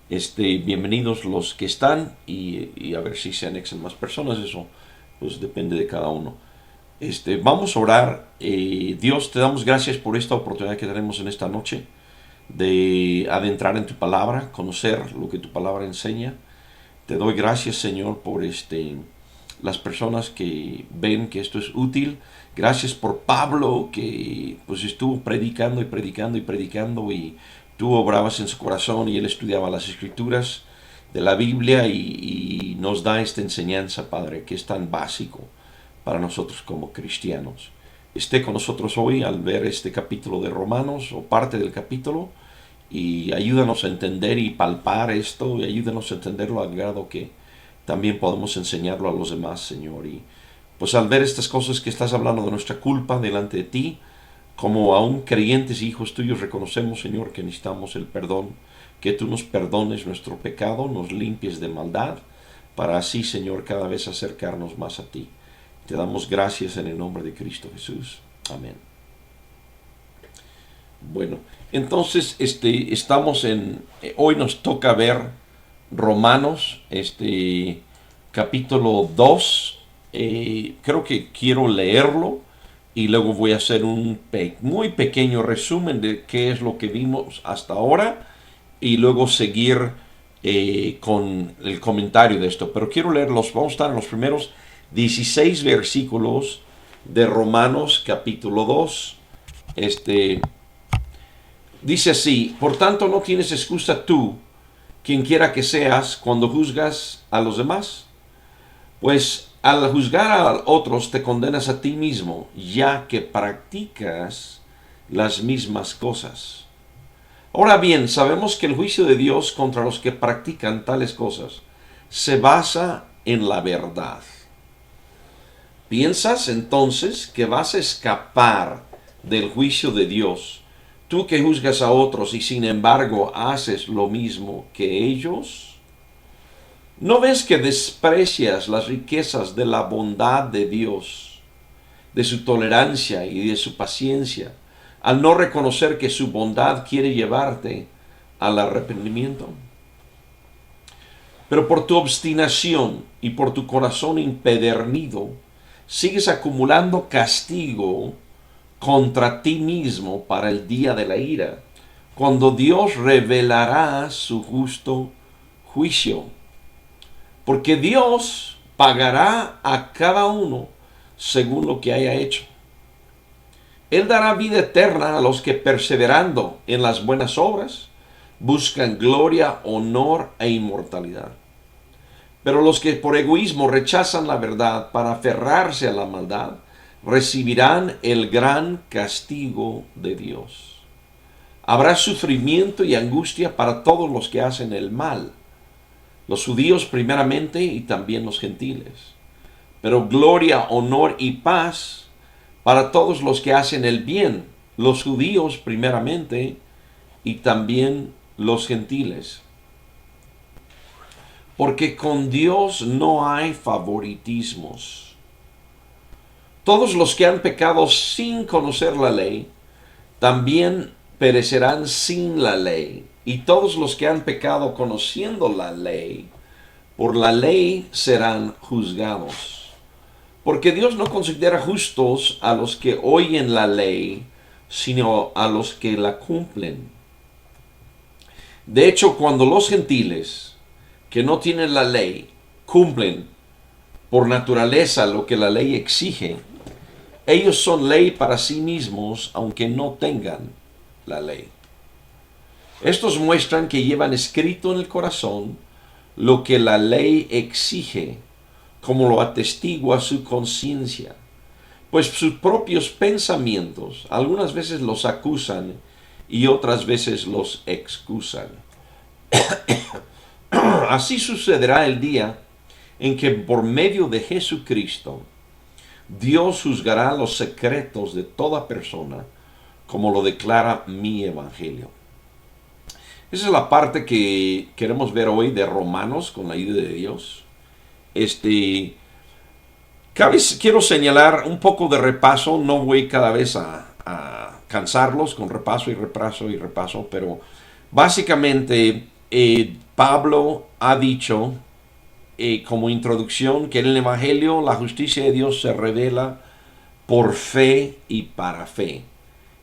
Bienvenidos los que están y a ver si se anexan más personas. Eso pues depende de cada uno. Vamos a orar. Dios, te damos gracias por esta oportunidad que tenemos en esta noche de adentrar en tu palabra, conocer lo que tu palabra enseña. Te doy gracias, Señor, por las personas que ven que esto es útil. Gracias por Pablo, que pues estuvo predicando y predicando y predicando, y tú obrabas en su corazón y él estudiaba las escrituras de la Biblia y nos da esta enseñanza, Padre, que es tan básico para nosotros como cristianos. Esté con nosotros hoy al ver este capítulo de Romanos o parte del capítulo, y ayúdanos a entender y palpar esto, y ayúdanos a entenderlo al grado que también podemos enseñarlo a los demás, Señor. Y pues al ver estas cosas que estás hablando de nuestra culpa delante de ti, como aún creyentes y hijos tuyos, reconocemos, Señor, que necesitamos el perdón, que tú nos perdones nuestro pecado, nos limpies de maldad, para así, Señor, cada vez acercarnos más a ti. Te damos gracias en el nombre de Cristo Jesús. Amén. Bueno, entonces estamos hoy nos toca ver Romanos, capítulo 2. Creo que quiero leerlo y luego voy a hacer un muy pequeño resumen de qué es lo que vimos hasta ahora, y luego seguir con el comentario de esto. Pero quiero leerlos, vamos a estar en los primeros 16 versículos de Romanos capítulo 2. Dice así: por tanto no tienes excusa tú, quien quiera que seas, cuando juzgas a los demás, pues al juzgar a otros te condenas a ti mismo, ya que practicas las mismas cosas. Ahora bien, sabemos que el juicio de Dios contra los que practican tales cosas se basa en la verdad. ¿Piensas entonces que vas a escapar del juicio de Dios, tú que juzgas a otros y sin embargo haces lo mismo que ellos? ¿No ves que desprecias las riquezas de la bondad de Dios, de su tolerancia y de su paciencia, al no reconocer que su bondad quiere llevarte al arrepentimiento? Pero por tu obstinación y por tu corazón impedernido, sigues acumulando castigo contra ti mismo para el día de la ira, cuando Dios revelará su justo juicio. Porque Dios pagará a cada uno según lo que haya hecho. Él dará vida eterna a los que, perseverando en las buenas obras, buscan gloria, honor e inmortalidad. Pero los que por egoísmo rechazan la verdad para aferrarse a la maldad, recibirán el gran castigo de Dios. Habrá sufrimiento y angustia para todos los que hacen el mal, los judíos primeramente y también los gentiles. Pero gloria, honor y paz para todos los que hacen el bien, los judíos primeramente y también los gentiles. Porque con Dios no hay favoritismos. Todos los que han pecado sin conocer la ley, también perecerán sin la ley. Y todos los que han pecado conociendo la ley, por la ley serán juzgados. Porque Dios no considera justos a los que oyen la ley, sino a los que la cumplen. De hecho, cuando los gentiles, que no tienen la ley, cumplen por naturaleza lo que la ley exige, ellos son ley para sí mismos, aunque no tengan la ley. Estos muestran que llevan escrito en el corazón lo que la ley exige, como lo atestigua su conciencia, pues sus propios pensamientos algunas veces los acusan y otras veces los excusan. Así sucederá el día en que por medio de Jesucristo Dios juzgará los secretos de toda persona, como lo declara mi evangelio. Esa es la parte que queremos ver hoy de Romanos con la ayuda de Dios. Quiero señalar un poco de repaso, no voy cada vez a cansarlos con repaso y repaso y repaso, pero básicamente Pablo ha dicho como introducción que en el Evangelio la justicia de Dios se revela por fe y para fe.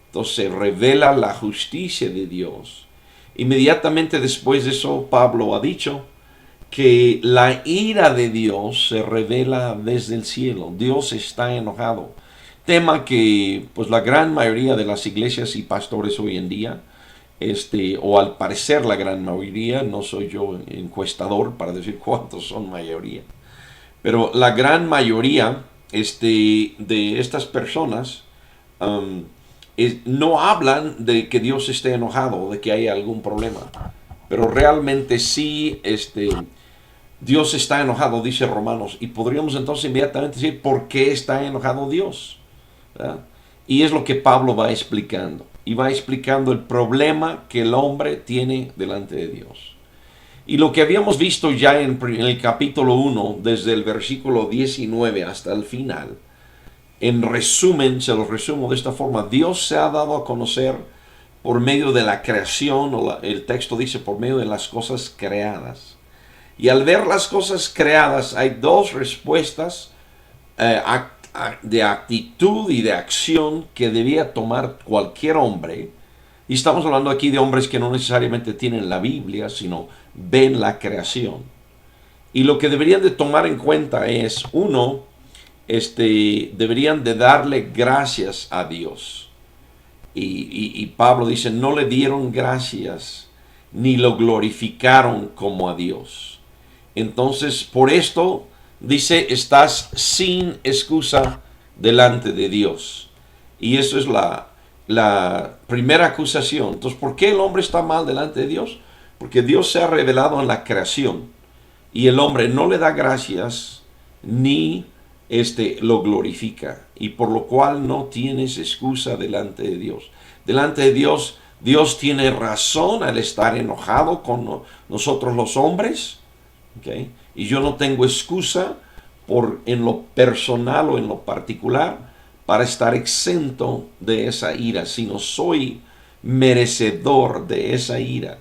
Entonces se revela la justicia de Dios. Inmediatamente después de eso, Pablo ha dicho que la ira de Dios se revela desde el cielo. Dios está enojado. Tema que pues la gran mayoría de las iglesias y pastores hoy en día, o al parecer la gran mayoría, no soy yo encuestador para decir cuántos son mayoría, pero la gran mayoría de estas personas no hablan de que Dios esté enojado o de que haya algún problema, pero realmente sí, Dios está enojado, dice Romanos, y podríamos entonces inmediatamente decir por qué está enojado Dios, ¿verdad? Y es lo que Pablo va explicando, y va explicando el problema que el hombre tiene delante de Dios. Y lo que habíamos visto ya en el capítulo 1, desde el versículo 19 hasta el final, en resumen, se lo resumo de esta forma: Dios se ha dado a conocer por medio de la creación, el texto dice por medio de las cosas creadas. Y al ver las cosas creadas hay dos respuestas de actitud y de acción que debía tomar cualquier hombre. Y estamos hablando aquí de hombres que no necesariamente tienen la Biblia, sino ven la creación. Y lo que deberían de tomar en cuenta es, uno, deberían de darle gracias a Dios. Y Pablo dice, no le dieron gracias, ni lo glorificaron como a Dios. Entonces, por esto, dice, estás sin excusa delante de Dios. Y eso es la primera acusación. Entonces, ¿por qué el hombre está mal delante de Dios? Porque Dios se ha revelado en la creación y el hombre no le da gracias ni lo glorifica, y por lo cual no tienes excusa delante de Dios. Delante de Dios, Dios tiene razón al estar enojado con nosotros los hombres, ¿okay? Y yo no tengo excusa en lo personal o en lo particular para estar exento de esa ira, sino soy merecedor de esa ira,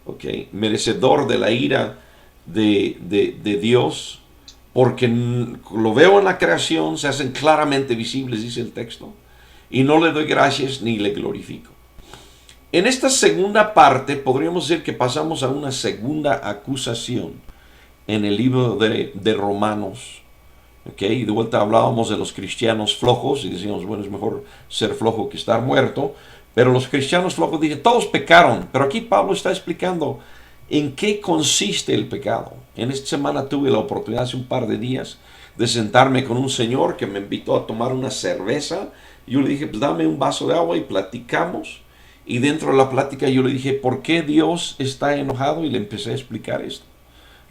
¿okay? Merecedor de la ira de Dios, porque lo veo en la creación, se hacen claramente visibles, dice el texto, y no le doy gracias ni le glorifico. En esta segunda parte podríamos decir que pasamos a una segunda acusación en el libro de Romanos. Okay, y de vuelta hablábamos de los cristianos flojos y decíamos, bueno, es mejor ser flojo que estar muerto, pero los cristianos flojos dicen, todos pecaron, pero aquí Pablo está explicando en qué consiste el pecado. En esta semana tuve la oportunidad, hace un par de días, de sentarme con un señor que me invitó a tomar una cerveza. Yo le dije, pues dame un vaso de agua, y platicamos, y dentro de la plática yo le dije, ¿por qué Dios está enojado? Y le empecé a explicar esto.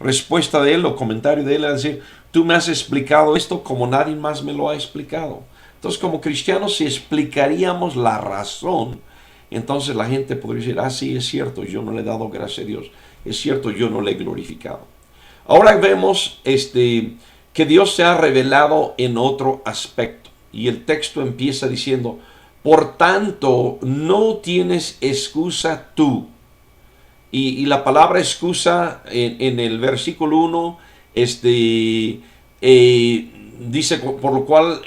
Respuesta de él o comentario de él es decir, tú me has explicado esto como nadie más me lo ha explicado. Entonces, como cristianos, si explicaríamos la razón, entonces la gente podría decir, sí, es cierto, yo no le he dado gracias a Dios, es cierto, yo no le he glorificado. Ahora vemos que Dios se ha revelado en otro aspecto, y el texto empieza diciendo, por tanto, no tienes excusa tú. Y la palabra excusa en el versículo 1 dice, por lo cual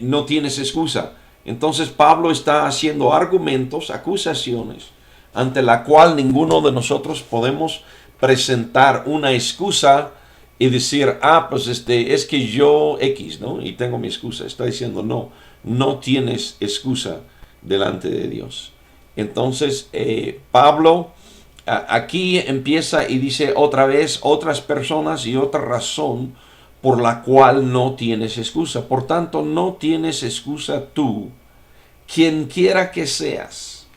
no tienes excusa. Entonces Pablo está haciendo argumentos, acusaciones, ante la cual ninguno de nosotros podemos presentar una excusa y decir, pues es que yo X, ¿no? Y tengo mi excusa. Está diciendo, no tienes excusa delante de Dios. Entonces Pablo aquí empieza y dice otra vez otras personas y otra razón por la cual no tienes excusa. Por tanto, no tienes excusa tú, quien quiera que seas.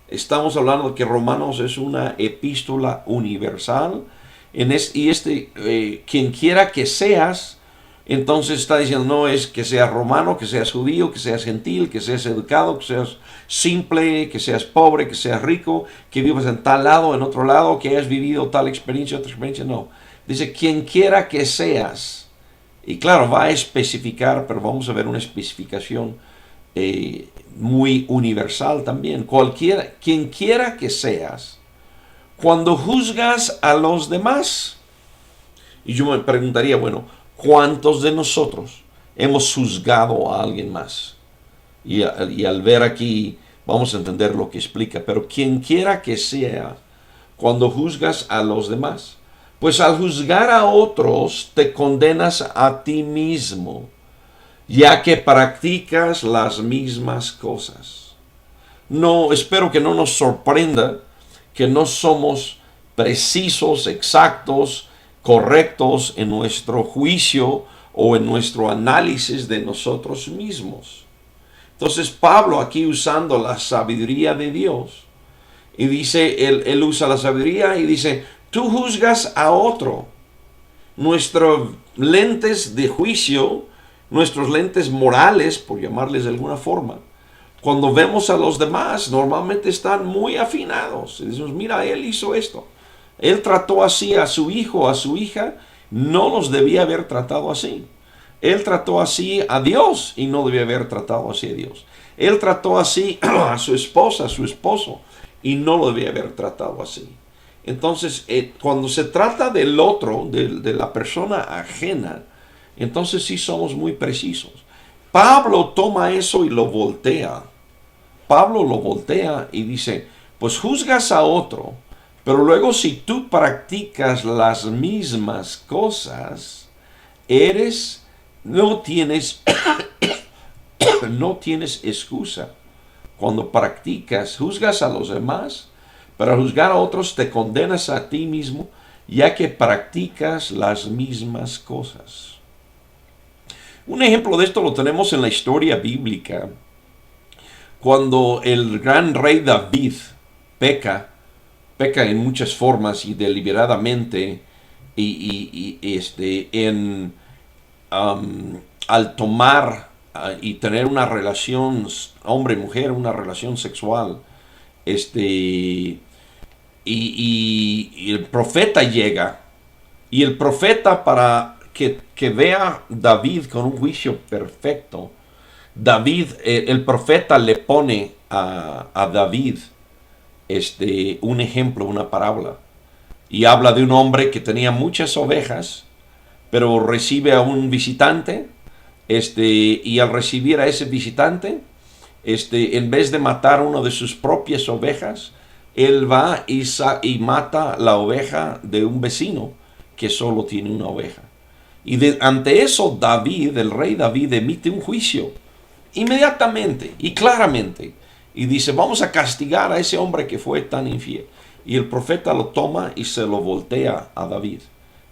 Estamos hablando de que Romanos es una epístola universal. Quien quiera que seas, entonces está diciendo, no es que seas romano, que seas judío, que seas gentil, que seas educado, que seas simple, que seas pobre, que seas rico, que vivas en tal lado, en otro lado, que hayas vivido tal experiencia, otra experiencia. No, dice quien quiera que seas. Y claro, va a especificar, pero vamos a ver una especificación muy universal también. Quien quiera que seas, cuando juzgas a los demás. Y yo me preguntaría, bueno, ¿cuántos de nosotros hemos juzgado a alguien más? Y al ver aquí, vamos a entender lo que explica. Pero quien quiera que sea, cuando juzgas a los demás, pues al juzgar a otros te condenas a ti mismo, ya que practicas las mismas cosas. No, espero que no nos sorprenda que no somos precisos, exactos, correctos en nuestro juicio o en nuestro análisis de nosotros mismos. Entonces Pablo aquí usando la sabiduría de Dios, y dice, él usa la sabiduría y dice, tú juzgas a otro. Nuestros lentes de juicio, nuestros lentes morales, por llamarles de alguna forma, cuando vemos a los demás, normalmente están muy afinados. Y decimos, mira, él hizo esto. Él trató así a su hijo, a su hija, no los debía haber tratado así. Él trató así a Dios y no debía haber tratado así a Dios. Él trató así a su esposa, a su esposo, y no lo debía haber tratado así. Entonces, cuando se trata del otro, de la persona ajena, entonces sí somos muy precisos. Pablo toma eso y lo voltea. Pablo lo voltea y dice, pues juzgas a otro, pero luego si tú practicas las mismas cosas, no tienes, no tienes excusa. Cuando practicas, juzgas a los demás, pero al juzgar a otros te condenas a ti mismo, ya que practicas las mismas cosas. Un ejemplo de esto lo tenemos en la historia bíblica, cuando el gran rey David peca en muchas formas y deliberadamente, al tomar y tener una relación hombre-mujer, una relación sexual, y el profeta llega, y el profeta, para que vea David con un juicio perfecto, el profeta le pone a David un ejemplo, una parábola, y habla de un hombre que tenía muchas ovejas, pero recibe a un visitante, y al recibir a ese visitante, en vez de matar una de sus propias ovejas, él va y mata la oveja de un vecino que solo tiene una oveja. Y ante eso David, el rey David, emite un juicio inmediatamente y claramente. Y dice, vamos a castigar a ese hombre que fue tan infiel. Y el profeta lo toma y se lo voltea a David.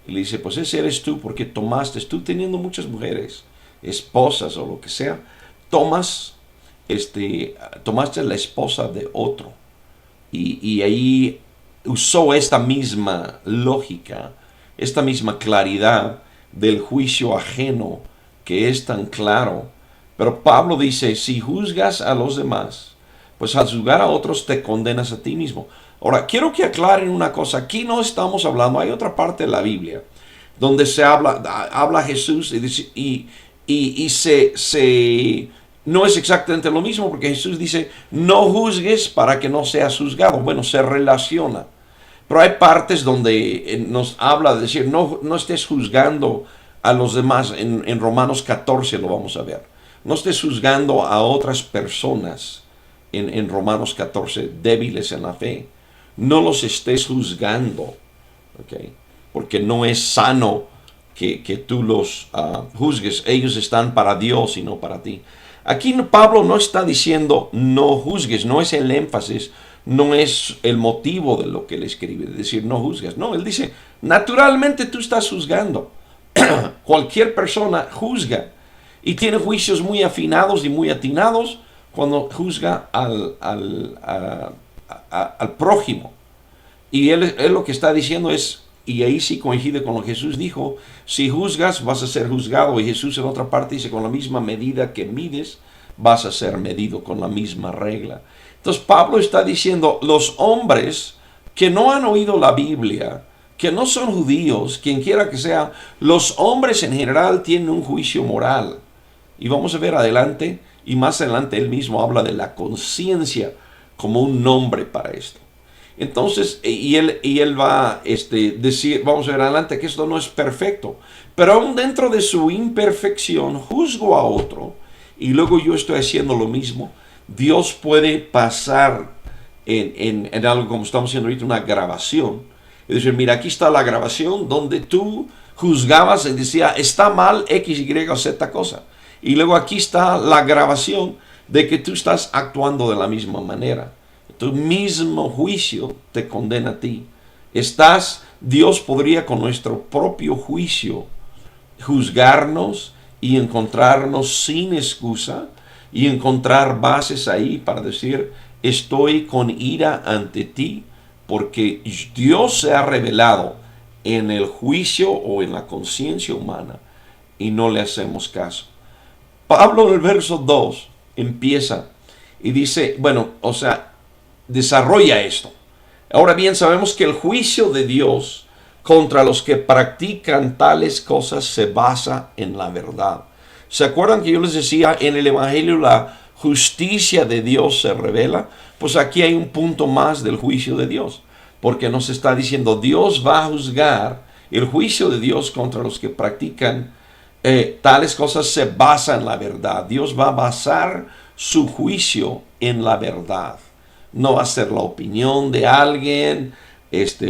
Y le dice, pues ese eres tú, porque tú teniendo muchas mujeres, esposas o lo que sea, tomaste la esposa de otro. Y ahí usó esta misma lógica, esta misma claridad del juicio ajeno que es tan claro. Pero Pablo dice, si juzgas a los demás, pues al juzgar a otros te condenas a ti mismo. Ahora, quiero que aclaren una cosa. Aquí no estamos hablando, hay otra parte de la Biblia donde se habla Jesús no es exactamente lo mismo, porque Jesús dice, no juzgues para que no seas juzgado. Bueno, se relaciona. Pero hay partes donde nos habla de decir, no estés juzgando a los demás. En Romanos 14 lo vamos a ver. No estés juzgando a otras personas en Romanos 14, débiles en la fe. No los estés juzgando, ¿okay? Porque no es sano que tú los juzgues. Ellos están para Dios y no para ti. Aquí Pablo no está diciendo no juzgues, no es el énfasis, no es el motivo de lo que él escribe, de decir no juzgues. No, él dice, naturalmente tú estás juzgando. Cualquier persona juzga y tiene juicios muy afinados y muy atinados cuando juzga al prójimo. Y él lo que está diciendo es, y ahí sí coincide con lo que Jesús dijo, si juzgas vas a ser juzgado. Y Jesús en otra parte dice, con la misma medida que mides, vas a ser medido, con la misma regla. Entonces Pablo está diciendo, los hombres que no han oído la Biblia, que no son judíos, quien quiera que sea, los hombres en general tienen un juicio moral. Y vamos a ver adelante, y más adelante él mismo habla de la conciencia como un nombre para esto. Entonces, y él va a decir, vamos a ver adelante, que esto no es perfecto. Pero aún dentro de su imperfección, juzgo a otro, y luego yo estoy haciendo lo mismo. Dios puede pasar en algo como estamos haciendo ahorita, una grabación. Y decir, mira, aquí está la grabación donde tú juzgabas y decía, está mal X, Y o Z cosa. Y luego aquí está la grabación de que tú estás actuando de la misma manera. Tu mismo juicio te condena a ti. Dios podría con nuestro propio juicio juzgarnos y encontrarnos sin excusa y encontrar bases ahí para decir, estoy con ira ante ti porque Dios se ha revelado en el juicio o en la conciencia humana y no le hacemos caso. Pablo en el verso 2 empieza y dice, bueno, o sea, desarrolla esto. Ahora bien, sabemos que el juicio de Dios contra los que practican tales cosas se basa en la verdad. ¿Se acuerdan que yo les decía en el Evangelio la justicia de Dios se revela? Pues aquí hay un punto más del juicio de Dios, porque nos está diciendo Dios va a juzgar. El juicio de Dios contra los que practican tales cosas se basa en la verdad. Dios va a basar su juicio en la verdad. No va a ser la opinión de alguien,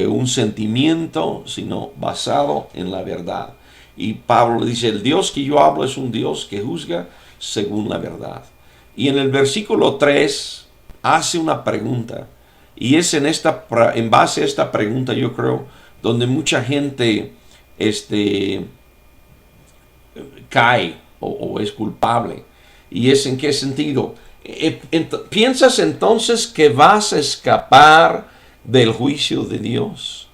un sentimiento, sino basado en la verdad. Y Pablo dice, el Dios que yo hablo es un Dios que juzga según la verdad. Y en el versículo 3 hace una pregunta. Y es en base a esta pregunta, yo creo, donde mucha gente cae o es culpable. ¿Y es en qué sentido? ¿Piensas entonces que vas a escapar del juicio de Dios?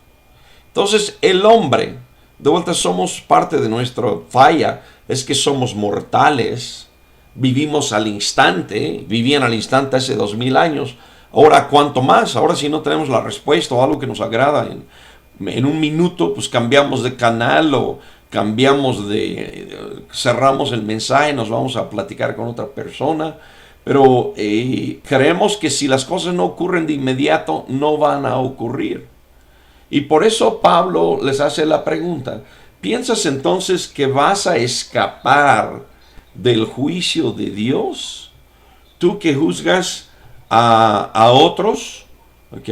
Entonces el hombre, de vuelta somos parte de nuestra falla, es que somos mortales, vivimos al instante, vivían al instante hace 2000 años, ahora cuánto más, ahora si no tenemos la respuesta o algo que nos agrada, en un minuto pues cambiamos de canal o cerramos el mensaje, nos vamos a platicar con otra persona. Pero creemos que si las cosas no ocurren de inmediato, no van a ocurrir. Y por eso Pablo les hace la pregunta, ¿piensas entonces que vas a escapar del juicio de Dios? Tú que juzgas a otros, ¿ok?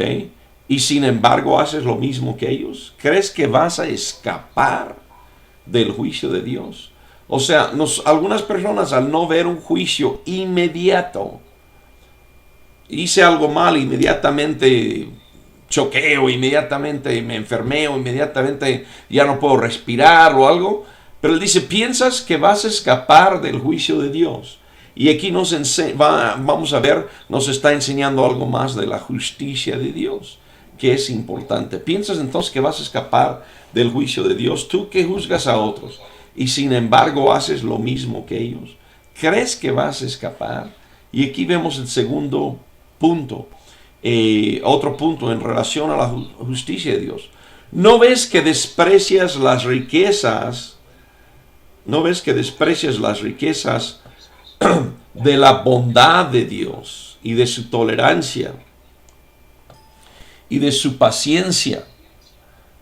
Y sin embargo haces lo mismo que ellos. ¿Crees que vas a escapar del juicio de Dios? O sea, algunas personas al no ver un juicio inmediato, hice algo mal, inmediatamente choqueo, inmediatamente me enfermeo, inmediatamente ya no puedo respirar o algo. Pero él dice, ¿piensas que vas a escapar del juicio de Dios? Y aquí vamos a ver, nos está enseñando algo más de la justicia de Dios, que es importante. ¿Piensas entonces que vas a escapar del juicio de Dios? Tú que juzgas a otros y sin embargo haces lo mismo que ellos, ¿crees que vas a escapar? Y aquí vemos el segundo punto, otro punto en relación a la justicia de Dios. ¿No ves que desprecias las riquezas? ¿No ves que desprecias las riquezas de la bondad de Dios y de su tolerancia y de su paciencia,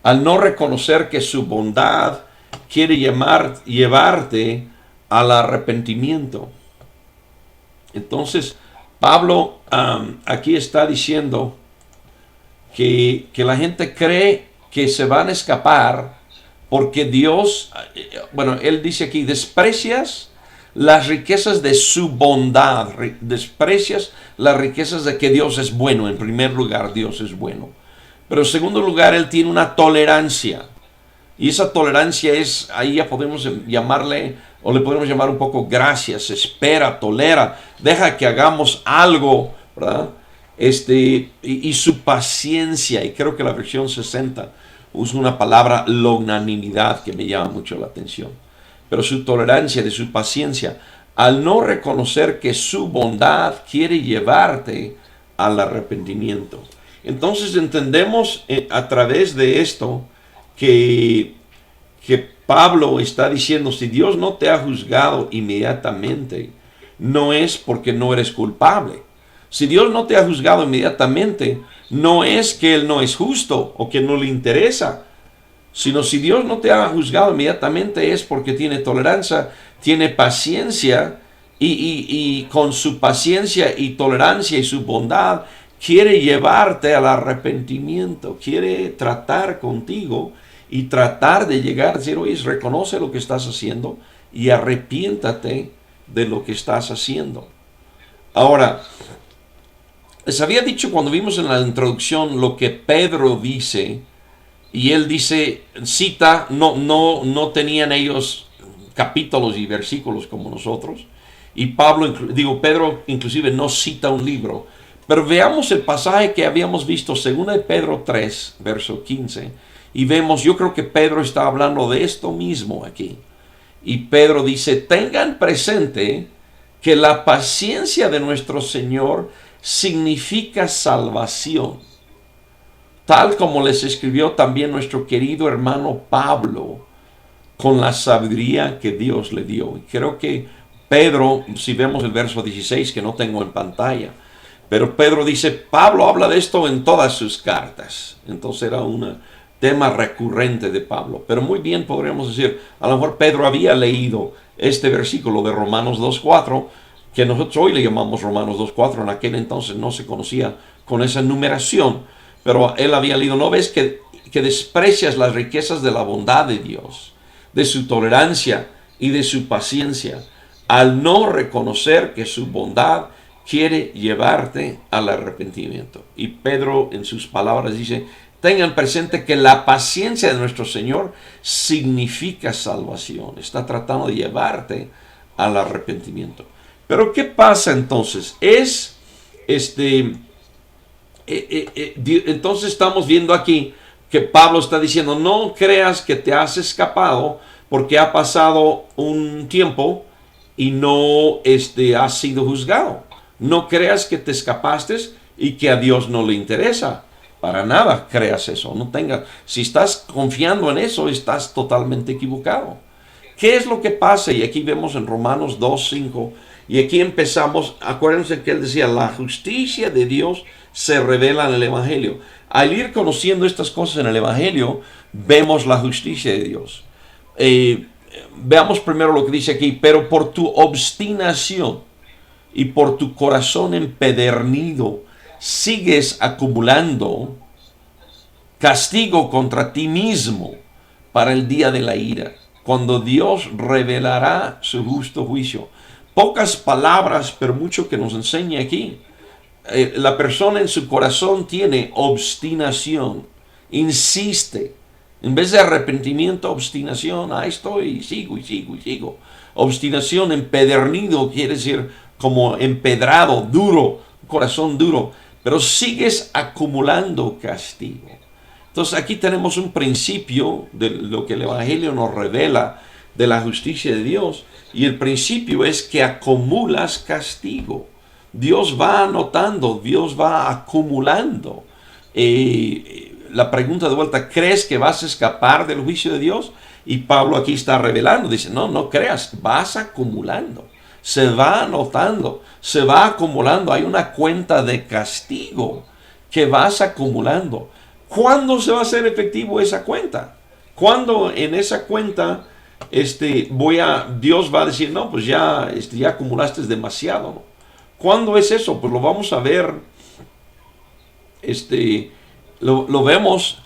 al no reconocer que su bondad quiere llevarte al arrepentimiento? Entonces, Pablo aquí está diciendo que la gente cree que se van a escapar porque Dios, bueno, él dice aquí, desprecias las riquezas de su bondad, desprecias las riquezas de que Dios es bueno. En primer lugar, Dios es bueno. Pero en segundo lugar, él tiene una tolerancia. Y esa tolerancia es, ahí ya podemos llamarle, o le podemos llamar un poco gracias, espera, tolera, deja que hagamos algo, ¿verdad? Y su paciencia, y creo que la versión 60 usa una palabra, longanimidad, que me llama mucho la atención. Pero su tolerancia, de su paciencia, al no reconocer que su bondad quiere llevarte al arrepentimiento. Entonces entendemos a través de esto que Pablo está diciendo, si Dios no te ha juzgado inmediatamente, no es porque no eres culpable. Si Dios no te ha juzgado inmediatamente, no es que Él no es justo o que no le interesa, sino si Dios no te ha juzgado inmediatamente es porque tiene tolerancia, tiene paciencia y con su paciencia y tolerancia y su bondad quiere llevarte al arrepentimiento, quiere tratar contigo y tratar de llegar a decir, oye, reconoce lo que estás haciendo y arrepiéntate de lo que estás haciendo. Ahora, les había dicho cuando vimos en la introducción lo que Pedro dice, y él dice, cita, no tenían ellos capítulos y versículos como nosotros, y Pedro inclusive no cita un libro, pero veamos el pasaje que habíamos visto, 2 de Pedro 3, verso 15, y vemos, yo creo que Pedro está hablando de esto mismo aquí, y Pedro dice, tengan presente que la paciencia de nuestro Señor significa salvación, tal como les escribió también nuestro querido hermano Pablo, con la sabiduría que Dios le dio. Y creo que Pedro, si vemos el verso 16, que no tengo en pantalla, pero Pedro dice, Pablo habla de esto en todas sus cartas. Entonces era un tema recurrente de Pablo. Pero muy bien podríamos decir, a lo mejor Pedro había leído este versículo de Romanos 2.4, que nosotros hoy le llamamos Romanos 2.4, en aquel entonces no se conocía con esa numeración, pero él había leído, ¿no ves que desprecias las riquezas de la bondad de Dios, de su tolerancia y de su paciencia, al no reconocer que su bondad quiere llevarte al arrepentimiento? Y Pedro en sus palabras dice, tengan presente que la paciencia de nuestro Señor significa salvación. Está tratando de llevarte al arrepentimiento. Pero ¿qué pasa entonces? Entonces estamos viendo aquí que Pablo está diciendo, no creas que te has escapado porque ha pasado un tiempo y no has sido juzgado. No creas que te escapaste y que a Dios no le interesa. Para nada creas eso. Si estás confiando en eso, estás totalmente equivocado. ¿Qué es lo que pasa? Y aquí vemos en Romanos 2.5, y aquí empezamos, acuérdense que él decía, la justicia de Dios se revela en el Evangelio. Al ir conociendo estas cosas en el Evangelio, vemos la justicia de Dios. Veamos primero lo que dice aquí, pero por tu obstinación y por tu corazón empedernido, sigues acumulando castigo contra ti mismo para el día de la ira, cuando Dios revelará su justo juicio. Pocas palabras, pero mucho que nos enseña aquí. La persona en su corazón tiene obstinación, insiste. En vez de arrepentimiento, obstinación, ahí estoy, sigo y sigo y sigo. Obstinación, empedernido, quiere decir como empedrado, duro, corazón duro. Pero sigues acumulando castigo. Entonces aquí tenemos un principio de lo que el Evangelio nos revela de la justicia de Dios. Y el principio es que acumulas castigo. Dios va anotando, Dios va acumulando. La pregunta de vuelta, ¿crees que vas a escapar del juicio de Dios? Y Pablo aquí está revelando, dice, no creas, vas acumulando. Se va anotando, se va acumulando. Hay una cuenta de castigo que vas acumulando. ¿Cuándo se va a hacer efectivo esa cuenta? ¿Cuándo en esa cuenta Dios va a decir, no, pues ya acumulaste demasiado, ¿no? ¿Cuándo es eso? Pues lo vamos a ver, lo vemos,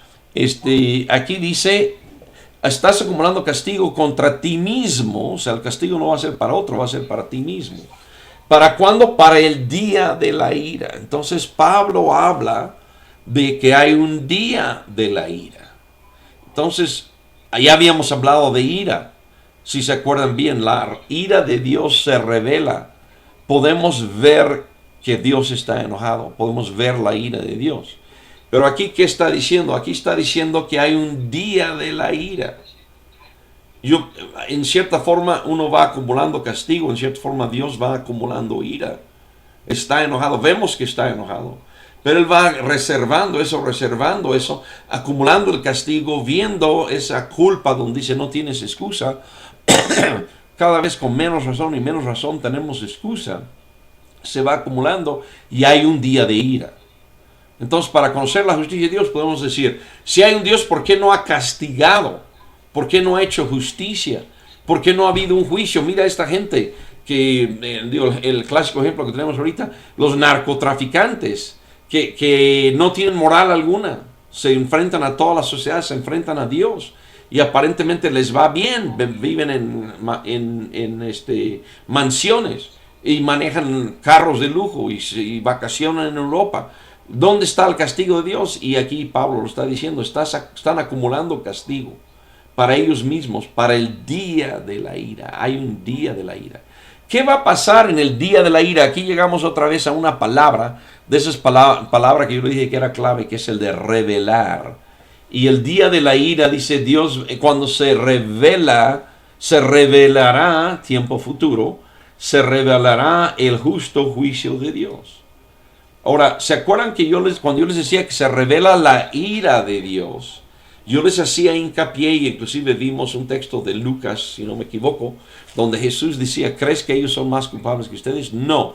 aquí dice, estás acumulando castigo contra ti mismo, o sea, el castigo no va a ser para otro, va a ser para ti mismo. ¿Para cuándo? Para el día de la ira. Entonces Pablo habla de que hay un día de la ira. Entonces, ya habíamos hablado de ira. Si se acuerdan bien, la ira de Dios se revela. Podemos ver que Dios está enojado. Podemos ver la ira de Dios. Pero aquí, ¿qué está diciendo? Aquí está diciendo que hay un día de la ira. En cierta forma, uno va acumulando castigo. En cierta forma, Dios va acumulando ira. Está enojado. Vemos que está enojado. Pero Él va reservando eso, acumulando el castigo, viendo esa culpa donde dice no tienes excusa. Cada vez con menos razón y menos razón tenemos excusa. Se va acumulando y hay un día de ira. Entonces, para conocer la justicia de Dios, podemos decir, si hay un Dios, ¿por qué no ha castigado? ¿Por qué no ha hecho justicia? ¿Por qué no ha habido un juicio? Mira a esta gente que, digo, el clásico ejemplo que tenemos ahorita, los narcotraficantes, que no tienen moral alguna, se enfrentan a toda la sociedad, se enfrentan a Dios, y aparentemente les va bien, viven en mansiones, y manejan carros de lujo, y vacacionan en Europa. ¿Dónde está el castigo de Dios? Y aquí Pablo lo está diciendo, están acumulando castigo para ellos mismos, para el día de la ira. Hay un día de la ira. ¿Qué va a pasar en el día de la ira? Aquí llegamos otra vez a una palabra, de esas palabras que yo le dije que era clave, que es el de revelar. Y el día de la ira, dice Dios, cuando se revela, se revelará, tiempo futuro, se revelará el justo juicio de Dios. Ahora, ¿se acuerdan que cuando yo les decía que se revela la ira de Dios? Yo les hacía hincapié, y inclusive vimos un texto de Lucas, si no me equivoco, donde Jesús decía, ¿crees que ellos son más culpables que ustedes? No,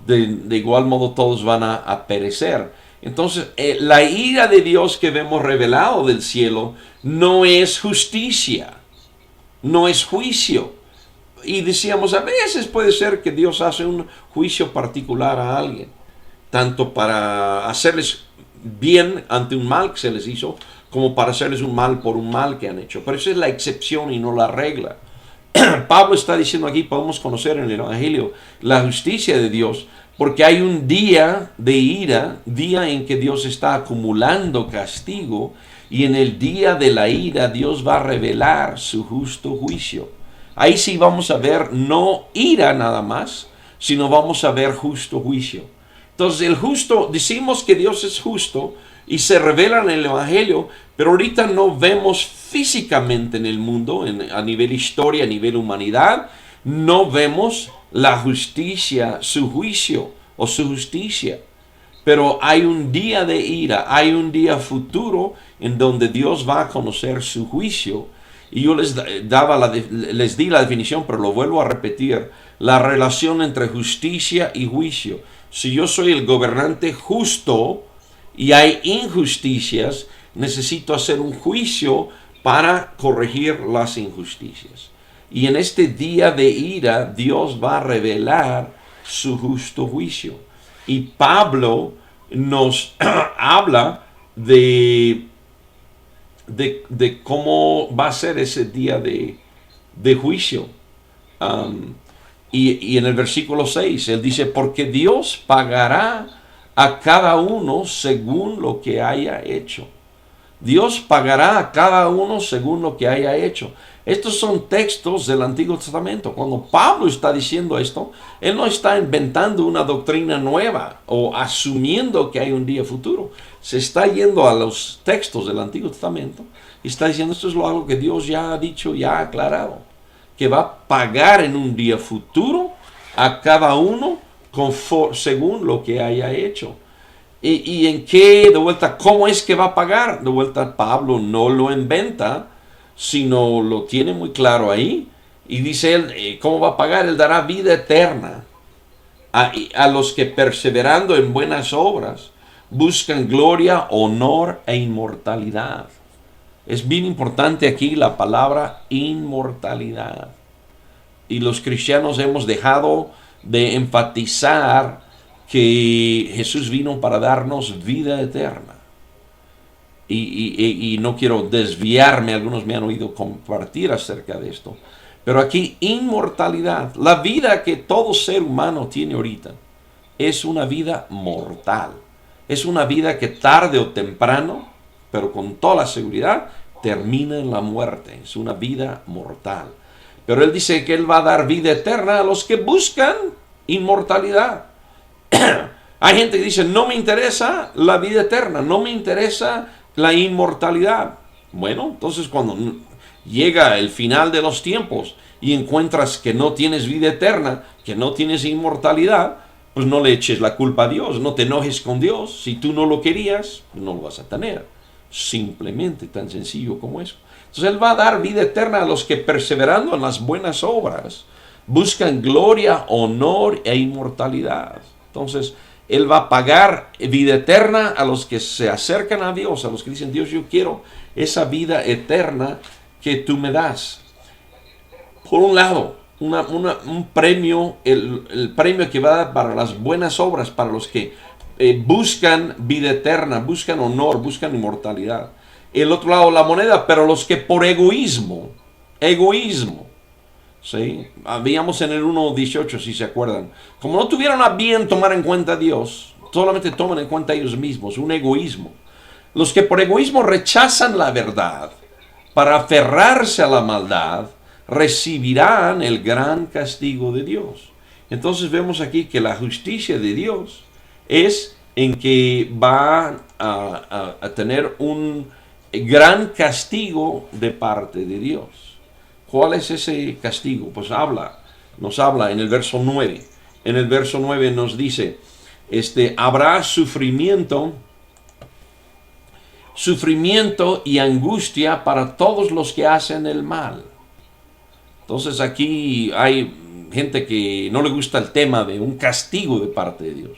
de igual modo todos van a perecer. Entonces, la ira de Dios que vemos revelado del cielo no es justicia, no es juicio. Y decíamos, a veces puede ser que Dios hace un juicio particular a alguien, tanto para hacerles bien ante un mal que se les hizo, como para hacerles un mal por un mal que han hecho. Pero esa es la excepción y no la regla. Pablo está diciendo aquí, podemos conocer en el Evangelio la justicia de Dios, porque hay un día de ira, día en que Dios está acumulando castigo, y en el día de la ira Dios va a revelar su justo juicio. Ahí sí vamos a ver no ira nada más, sino vamos a ver justo juicio. Entonces el justo, decimos que Dios es justo y se revela en el Evangelio, pero ahorita no vemos físicamente en el mundo, a nivel historia, a nivel humanidad, no vemos la justicia, su juicio o su justicia. Pero hay un día de ira, hay un día futuro en donde Dios va a conocer su juicio. Y yo les di la definición, pero lo vuelvo a repetir, la relación entre justicia y juicio. Si yo soy el gobernante justo y hay injusticias, necesito hacer un juicio para corregir las injusticias. Y en este día de ira, Dios va a revelar su justo juicio. Y Pablo nos habla de cómo va a ser ese día de juicio. Y en el versículo 6, él dice, porque Dios pagará a cada uno según lo que haya hecho. Dios pagará a cada uno según lo que haya hecho. Estos son textos del Antiguo Testamento. Cuando Pablo está diciendo esto, él no está inventando una doctrina nueva o asumiendo que hay un día futuro. Se está yendo a los textos del Antiguo Testamento y está diciendo, esto es algo que Dios ya ha dicho, ya ha aclarado, que va a pagar en un día futuro a cada uno según lo que haya hecho. ¿Y en qué, de vuelta, cómo es que va a pagar? De vuelta, Pablo no lo inventa, sino lo tiene muy claro ahí. Y dice él, ¿cómo va a pagar? Él dará vida eterna a los que perseverando en buenas obras buscan gloria, honor e inmortalidad. Es bien importante aquí la palabra inmortalidad. Y los cristianos hemos dejado de enfatizar que Jesús vino para darnos vida eterna. Y no quiero desviarme, algunos me han oído compartir acerca de esto. Pero aquí inmortalidad, la vida que todo ser humano tiene ahorita, es una vida mortal. Es una vida que tarde o temprano, pero con toda la seguridad, termina en la muerte. Es una vida mortal. Pero él dice que él va a dar vida eterna a los que buscan inmortalidad. Hay gente que dice, no me interesa la vida eterna, no me interesa la inmortalidad. Bueno, entonces cuando llega el final de los tiempos y encuentras que no tienes vida eterna, que no tienes inmortalidad, pues no le eches la culpa a Dios, no te enojes con Dios. Si tú no lo querías, no lo vas a tener. Simplemente tan sencillo como eso. Entonces él va a dar vida eterna a los que perseverando en las buenas obras buscan gloria, honor e inmortalidad. Entonces Él va a pagar vida eterna a los que se acercan a Dios, a los que dicen, Dios, yo quiero esa vida eterna que tú me das. Por un lado, un premio, el premio que va a dar para las buenas obras, para los que buscan vida eterna, buscan honor, buscan inmortalidad. El otro lado, la moneda, pero los que por egoísmo, ¿sí? Habíamos en el 1.18, si se acuerdan. Como no tuvieron a bien tomar en cuenta a Dios, solamente toman en cuenta a ellos mismos, un egoísmo. Los que por egoísmo rechazan la verdad para aferrarse a la maldad, recibirán el gran castigo de Dios. Entonces vemos aquí que la justicia de Dios es en que va a tener un gran castigo de parte de Dios. ¿Cuál es ese castigo? Pues nos habla en el verso 9. En el verso 9 nos dice, habrá sufrimiento y angustia para todos los que hacen el mal. Entonces aquí hay gente que no le gusta el tema de un castigo de parte de Dios.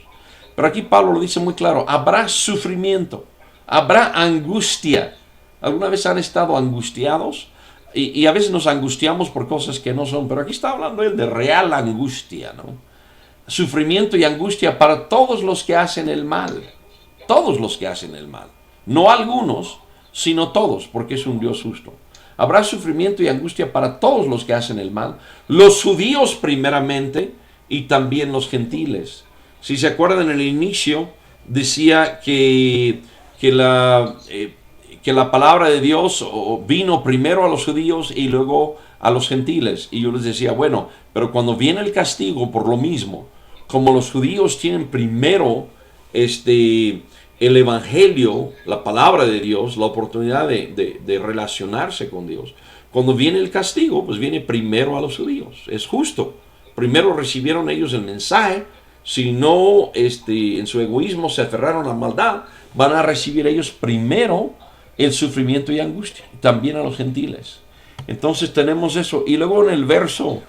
Pero aquí Pablo lo dice muy claro, habrá sufrimiento, habrá angustia. ¿Alguna vez han estado angustiados? Y a veces nos angustiamos por cosas que no son, pero aquí está hablando él de real angustia, ¿no? Sufrimiento y angustia para todos los que hacen el mal. Todos los que hacen el mal. No algunos, sino todos, porque es un Dios justo. Habrá sufrimiento y angustia para todos los que hacen el mal. Los judíos primeramente y también los gentiles. Si se acuerdan, en el inicio decía que la palabra de Dios vino primero a los judíos y luego a los gentiles. Y yo les decía, bueno, pero cuando viene el castigo por lo mismo, como los judíos tienen primero el evangelio, la palabra de Dios, la oportunidad de relacionarse con Dios, cuando viene el castigo, pues viene primero a los judíos. Es justo. Primero recibieron ellos el mensaje. Si no, en su egoísmo se aferraron a la maldad, van a recibir ellos primero el sufrimiento y angustia, también a los gentiles. Entonces tenemos eso. Y luego en el verso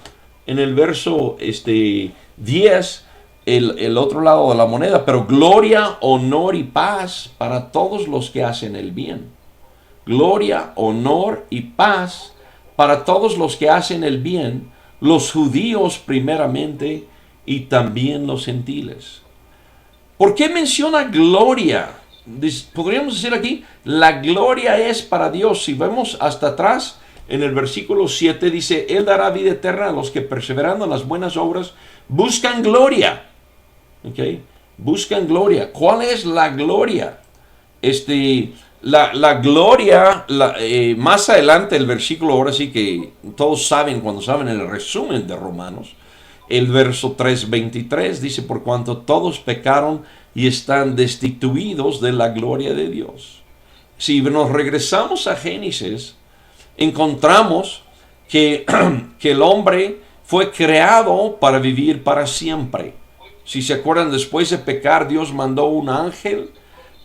10, el otro lado de la moneda, pero gloria, honor y paz para todos los que hacen el bien. Gloria, honor y paz para todos los que hacen el bien, los judíos primeramente y también los gentiles. ¿Por qué menciona gloria? Podríamos decir aquí, la gloria es para Dios. Si vemos hasta atrás, en el versículo 7 dice, Él dará vida eterna a los que perseverando en las buenas obras buscan gloria. ¿Okay? Buscan gloria. ¿Cuál es la gloria? La gloria, más adelante el versículo, ahora sí que todos saben, cuando saben el resumen de Romanos, el verso 3:23 dice, por cuanto todos pecaron y están destituidos de la gloria de Dios. Si nos regresamos a Génesis, encontramos que el hombre fue creado para vivir para siempre. Si se acuerdan, después de pecar, Dios mandó un ángel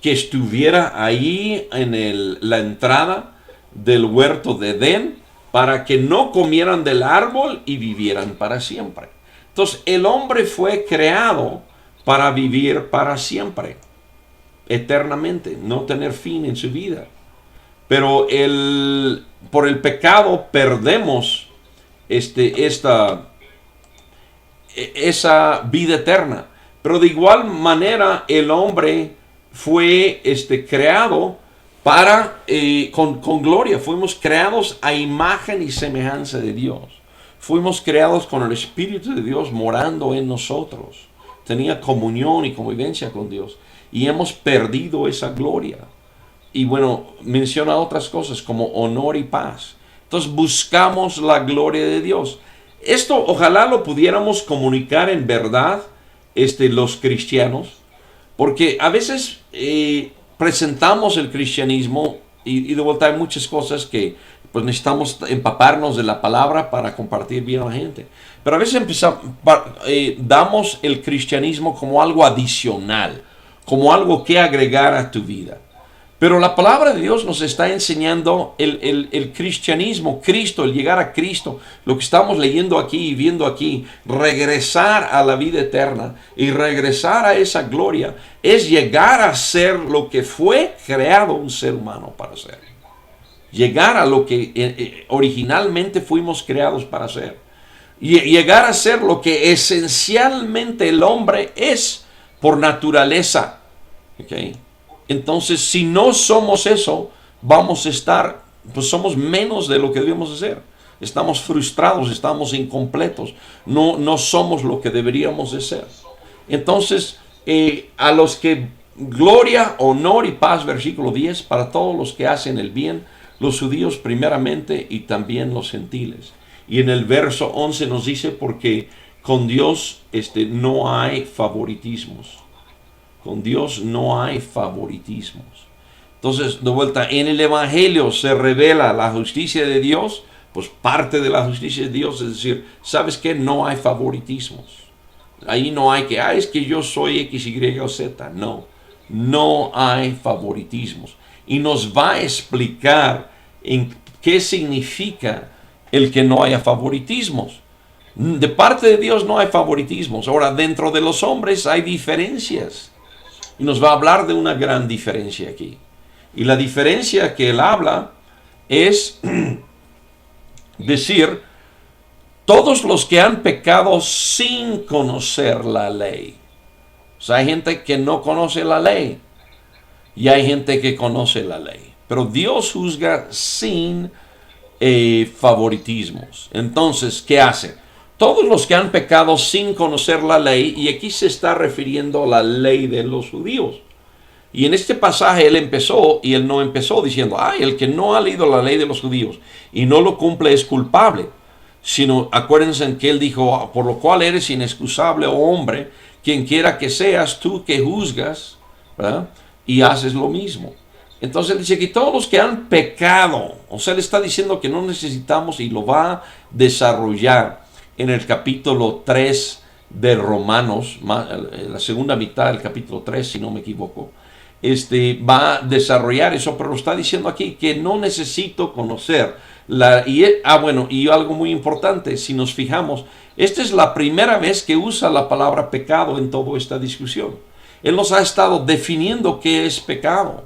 que estuviera ahí en la entrada del huerto de Edén para que no comieran del árbol y vivieran para siempre. Entonces, el hombre fue creado para vivir para siempre, eternamente, no tener fin en su vida. Pero por el pecado perdemos esa vida eterna. Pero de igual manera el hombre fue creado con gloria. Fuimos creados a imagen y semejanza de Dios. Fuimos creados con el Espíritu de Dios morando en nosotros. Tenía comunión y convivencia con Dios. Y hemos perdido esa gloria. Y bueno, menciona otras cosas como honor y paz. Entonces buscamos la gloria de Dios. Esto ojalá lo pudiéramos comunicar en verdad los cristianos. Porque a veces presentamos el cristianismo y de vuelta hay muchas cosas que pues necesitamos empaparnos de la palabra para compartir bien a la gente. Pero a veces damos el cristianismo como algo adicional, como algo que agregar a tu vida. Pero la palabra de Dios nos está enseñando el cristianismo, Cristo, el llegar a Cristo, lo que estamos leyendo aquí y viendo aquí, regresar a la vida eterna y regresar a esa gloria, es llegar a ser lo que fue creado un ser humano para ser. Llegar a lo que originalmente fuimos creados para ser. Y llegar a ser lo que esencialmente el hombre es por naturaleza. ¿Okay? Entonces, si no somos eso, vamos a estar, pues somos menos de lo que debemos ser. Estamos frustrados, estamos incompletos, no somos lo que deberíamos de ser. Entonces, a los que gloria, honor y paz, versículo 10, para todos los que hacen el bien, los judíos primeramente y también los gentiles. Y en el verso 11 nos dice, porque con Dios no hay favoritismos. Con Dios no hay favoritismos. Entonces, de vuelta, en el Evangelio se revela la justicia de Dios, pues parte de la justicia de Dios es decir, ¿sabes qué? No hay favoritismos. Ahí no hay que, es que yo soy X, Y o Z. No hay favoritismos. Y nos va a explicar en qué significa el que no haya favoritismos. De parte de Dios no hay favoritismos. Ahora, dentro de los hombres hay diferencias. Y nos va a hablar de una gran diferencia aquí. Y la diferencia que él habla es decir, todos los que han pecado sin conocer la ley. O sea, hay gente que no conoce la ley y hay gente que conoce la ley. Pero Dios juzga sin favoritismos. Entonces, ¿qué hace? Todos los que han pecado sin conocer la ley, y aquí se está refiriendo a la ley de los judíos. Y en este pasaje él no empezó diciendo, el que no ha leído la ley de los judíos y no lo cumple es culpable. Sino, acuérdense en que él dijo, por lo cual eres inexcusable, oh hombre, quien quiera que seas tú que juzgas, ¿verdad? Y haces lo mismo. Entonces él dice que todos los que han pecado, o sea, él está diciendo que no necesitamos, y lo va a desarrollar en el capítulo 3 de Romanos, la segunda mitad del capítulo 3, si no me equivoco, va a desarrollar eso, pero lo está diciendo aquí que no necesito conocer. Y algo muy importante, si nos fijamos, esta es la primera vez que usa la palabra pecado en toda esta discusión. Él nos ha estado definiendo qué es pecado,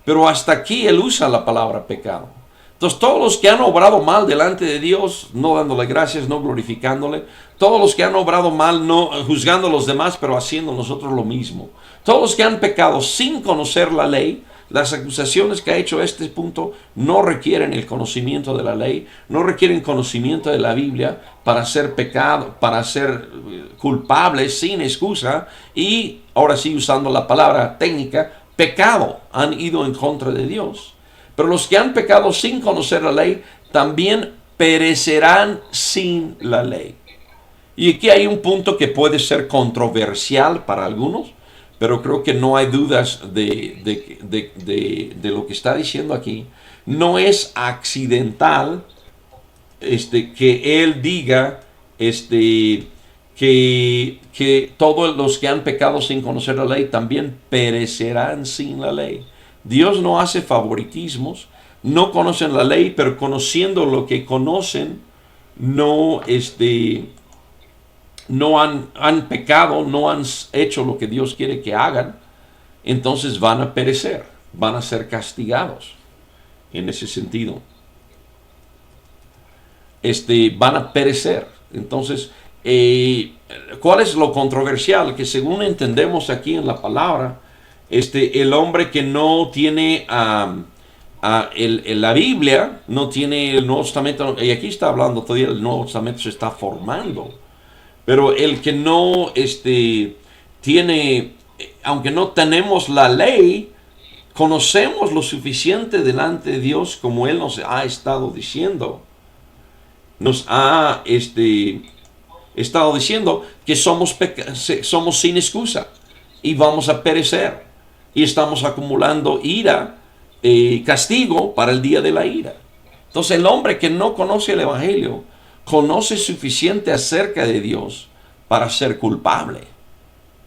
pero hasta aquí él usa la palabra pecado. Entonces, todos los que han obrado mal delante de Dios, no dándole gracias, no glorificándole, todos los que han obrado mal, no juzgando a los demás, pero haciendo nosotros lo mismo, todos los que han pecado sin conocer la ley, las acusaciones que ha hecho este punto no requieren el conocimiento de la ley, no requieren conocimiento de la Biblia para ser pecado, para ser culpables sin excusa, y ahora sí usando la palabra técnica, pecado, han ido en contra de Dios. Pero los que han pecado sin conocer la ley también perecerán sin la ley. Y aquí hay un punto que puede ser controversial para algunos, pero creo que no hay dudas de lo que está diciendo aquí. No es accidental que él diga que todos los que han pecado sin conocer la ley también perecerán sin la ley. Dios no hace favoritismos, no conocen la ley, pero conociendo lo que conocen, no han pecado, no han hecho lo que Dios quiere que hagan, entonces van a perecer, van a ser castigados en ese sentido. Van a perecer. Entonces, ¿cuál es lo controversial? Que según entendemos aquí en la palabra, el hombre que no tiene la Biblia, no tiene el Nuevo Testamento, y aquí está hablando todavía, el Nuevo Testamento se está formando, pero el que no tiene, aunque no tenemos la ley, conocemos lo suficiente delante de Dios, como Él nos ha estado diciendo. Nos ha estado diciendo que somos sin excusa y vamos a perecer. Y estamos acumulando ira, castigo para el día de la ira. Entonces el hombre que no conoce el Evangelio, conoce suficiente acerca de Dios para ser culpable.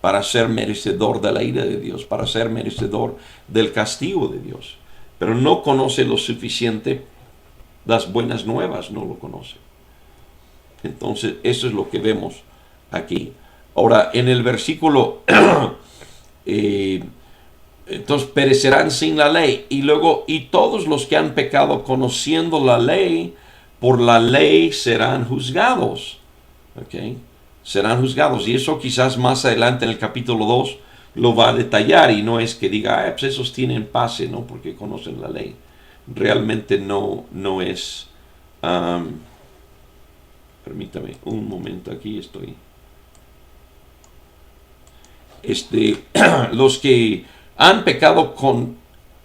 para ser merecedor de la ira de Dios, para ser merecedor del castigo de Dios. Pero no conoce lo suficiente, las buenas nuevas no lo conoce. Entonces, eso es lo que vemos aquí. Ahora, en el versículo, entonces perecerán sin la ley. Y luego, y todos los que han pecado conociendo la ley, por la ley serán juzgados. ¿Ok? Serán juzgados. Y eso quizás más adelante en el capítulo 2 lo va a detallar. Y no es que diga, pues esos tienen pase, ¿no? Porque conocen la ley. Realmente no es... permítame un momento, aquí estoy. Los que han pecado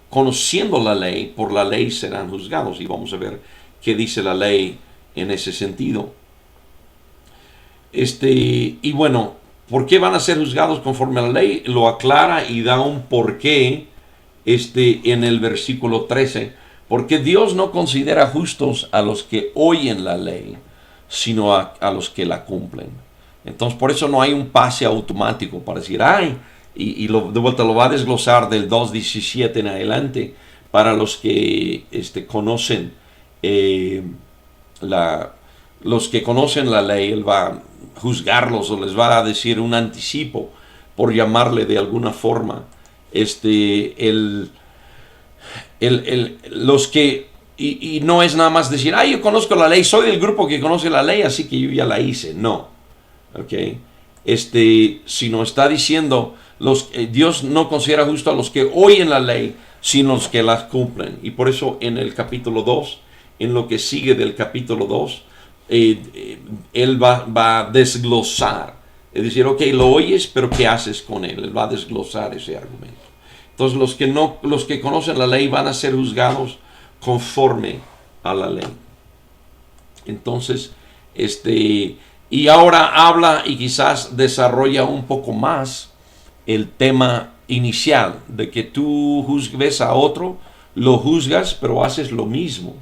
conociendo la ley, por la ley serán juzgados. Y vamos a ver qué dice la ley en ese sentido. Y bueno, ¿por qué van a ser juzgados conforme a la ley? Lo aclara y da un porqué en el versículo 13. Porque Dios no considera justos a los que oyen la ley, sino a los que la cumplen. Entonces, por eso no hay un pase automático para decir, de vuelta lo va a desglosar del 2.17 en adelante, para los que conocen los que conocen la ley. Él va a juzgarlos o les va a decir un anticipo, por llamarle de alguna forma. Los que, y no es nada más decir, yo conozco la ley, soy del grupo que conoce la ley, así que yo ya la hice. No, ok. Sino está diciendo, Dios no considera justo a los que oyen la ley, sino los que las cumplen. Y por eso en el capítulo 2, en lo que sigue del capítulo 2, él va a desglosar. Es decir, ok, lo oyes, pero ¿qué haces con él? Él va a desglosar ese argumento. Entonces los que conocen la ley van a ser juzgados conforme a la ley. Entonces, y ahora habla y quizás desarrolla un poco más el tema inicial de que tú ves a otro, lo juzgas, pero haces lo mismo.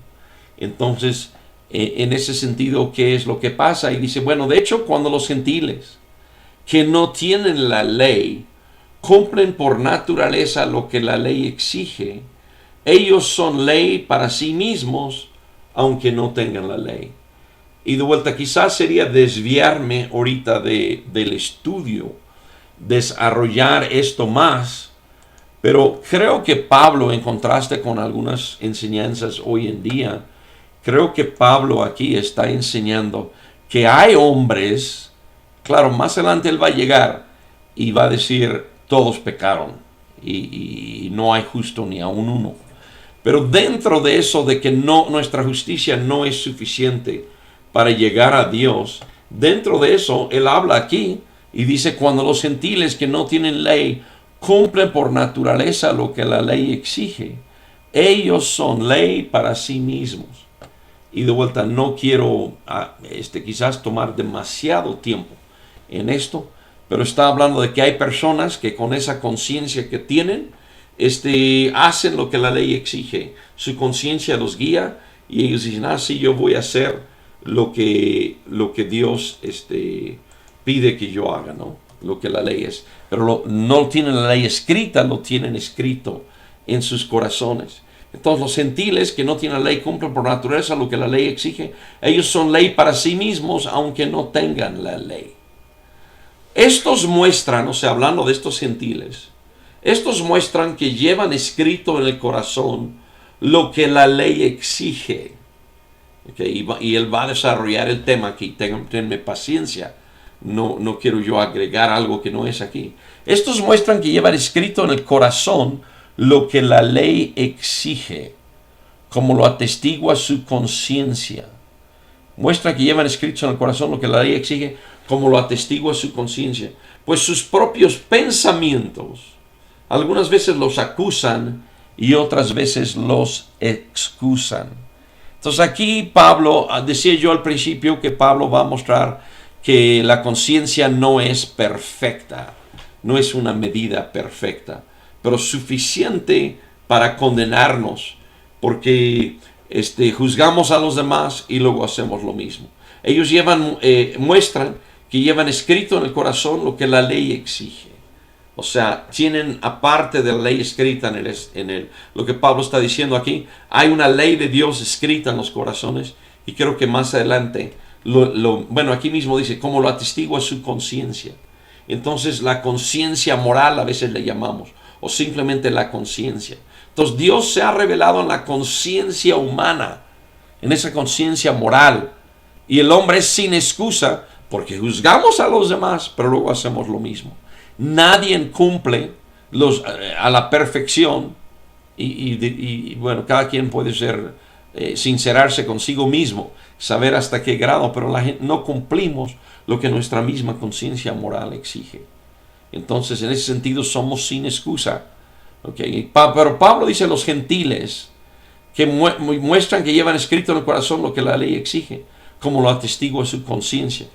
Entonces, en ese sentido, ¿qué es lo que pasa? Y dice, bueno, de hecho, cuando los gentiles que no tienen la ley cumplen por naturaleza lo que la ley exige, ellos son ley para sí mismos, aunque no tengan la ley. Y de vuelta, quizás sería desviarme ahorita del estudio, desarrollar esto más, pero creo que Pablo, en contraste con algunas enseñanzas hoy en día, creo que Pablo aquí está enseñando que hay hombres, claro, más adelante él va a llegar y va a decir, todos pecaron y no hay justo ni aun uno. Pero dentro de eso, de que nuestra justicia no es suficiente para llegar a Dios, dentro de eso él habla aquí y dice, cuando los gentiles que no tienen ley cumplen por naturaleza lo que la ley exige, ellos son ley para sí mismos. Y de vuelta, no quiero quizás tomar demasiado tiempo en esto, pero está hablando de que hay personas que con esa conciencia que tienen, hacen lo que la ley exige. Su conciencia los guía y ellos dicen, sí, yo voy a hacer lo que Dios pide que yo haga, ¿no? Lo que la ley es. Pero no tienen la ley escrita, lo tienen escrito en sus corazones. Entonces los gentiles que no tienen la ley cumplen por naturaleza lo que la ley exige. Ellos son ley para sí mismos, aunque no tengan la ley. Estos muestran, hablando de estos gentiles, estos muestran que llevan escrito en el corazón lo que la ley exige. Okay, y él va a desarrollar el tema aquí. Tenme paciencia. No quiero yo agregar algo que no es aquí. Estos muestran que llevan escrito en el corazón lo que la ley exige, como lo atestigua su conciencia. Muestran que llevan escrito en el corazón lo que la ley exige, como lo atestigua su conciencia. Pues sus propios pensamientos algunas veces los acusan y otras veces los excusan. Entonces aquí Pablo, decía yo al principio que Pablo va a mostrar que la conciencia no es perfecta, no es una medida perfecta, pero suficiente para condenarnos, porque juzgamos a los demás y luego hacemos lo mismo. Ellos muestran que llevan escrito en el corazón lo que la ley exige. O sea, tienen aparte de la ley escrita lo que Pablo está diciendo aquí, hay una ley de Dios escrita en los corazones, y creo que más adelante, bueno, aquí mismo dice, como lo atestigua su conciencia. Entonces la conciencia moral a veces le llamamos, o simplemente la conciencia. Entonces Dios se ha revelado en la conciencia humana, en esa conciencia moral, y el hombre es sin excusa, porque juzgamos a los demás, pero luego hacemos lo mismo. Nadie cumple a la perfección y bueno, cada quien puede sincerarse consigo mismo, saber hasta qué grado, pero la gente no cumplimos lo que nuestra misma conciencia moral exige. Entonces, en ese sentido, somos sin excusa. ¿Okay? Pero Pablo dice los gentiles que muestran que llevan escrito en el corazón lo que la ley exige, como lo atestigua su conciencia.